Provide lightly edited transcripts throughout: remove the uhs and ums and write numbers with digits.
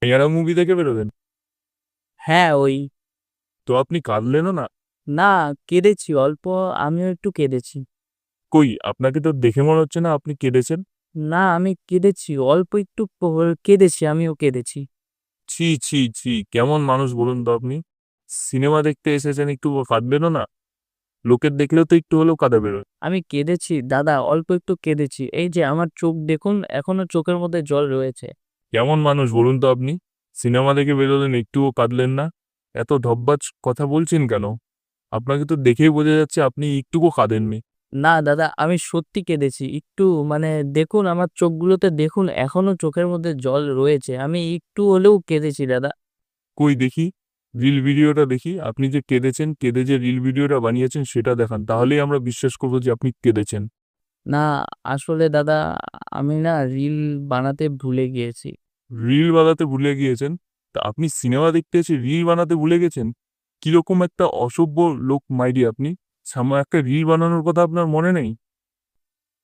এরা মুভি দেখে বেরোলেন? হ্যাঁ ওই। তো আপনি কাঁদলেনও না? না, কেঁদেছি অল্প। আমিও একটু কেঁদেছি। কই, আপনাকে তো দেখে মনে হচ্ছে না আপনি কেঁদেছেন। না, আমি কেঁদেছি অল্প একটু কেঁদেছি, আমিও কেঁদেছি। ছি ছি ছি, কেমন মানুষ বলুন তো আপনি? সিনেমা দেখতে এসেছেন, একটু কাঁদবেনও না? লোকের দেখলেও তো একটু হলেও কাঁদা বেরোয়। আমি কেঁদেছি দাদা, অল্প একটু কেঁদেছি। এই যে আমার চোখ দেখুন, এখনো চোখের মধ্যে জল রয়েছে। কেমন মানুষ বলুন তো আপনি? সিনেমা দেখে বেরোলেন, একটুও কাঁদলেন না? এত ঢপবাজ কথা বলছেন কেন? আপনাকে তো দেখেই বোঝা যাচ্ছে আপনি একটুকু কাঁদেননি। না দাদা, আমি সত্যি কেঁদেছি একটু। মানে দেখুন আমার চোখগুলোতে, দেখুন এখনো চোখের মধ্যে জল রয়েছে। আমি একটু হলেও কেঁদেছি দাদা। কই দেখি, রিল ভিডিওটা দেখি। আপনি যে কেঁদেছেন, কেঁদে যে রিল ভিডিওটা বানিয়েছেন সেটা দেখান, তাহলেই আমরা বিশ্বাস করবো যে আপনি কেঁদেছেন। না, আসলে দাদা, আমি না রিল বানাতে ভুলে গিয়েছি। রিল বানাতে ভুলে গিয়েছেন? তা আপনি সিনেমা দেখতে এসে রিল বানাতে ভুলে গেছেন? কিরকম একটা অসভ্য লোক মাইরি আপনি! একটা রিল বানানোর কথা আপনার মনে নেই?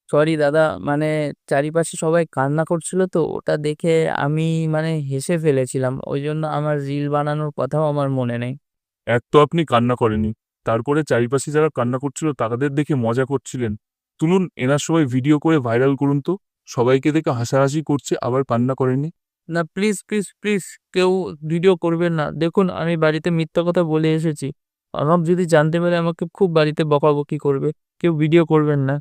সরি দাদা, মানে চারিপাশে সবাই কান্না করছিল তো ওটা দেখে আমি মানে হেসে ফেলেছিলাম। ওই জন্য আমার রিল বানানোর কথাও আমার মনে নেই। এক তো আপনি কান্না করেননি, তারপরে চারিপাশে যারা কান্না করছিল তাদের দেখে মজা করছিলেন। তুলুন, এনার সবাই ভিডিও করে ভাইরাল করুন তো। সবাইকে দেখে হাসাহাসি করছে, আবার কান্না করেননি। না, প্লিজ প্লিজ প্লিজ, কেউ ভিডিও করবেন না। দেখুন আমি বাড়িতে মিথ্যা কথা বলে এসেছি। আমার যদি জানতে পারে আমাকে খুব বাড়িতে বকাবকি করবে। কেউ ভিডিও করবেন না।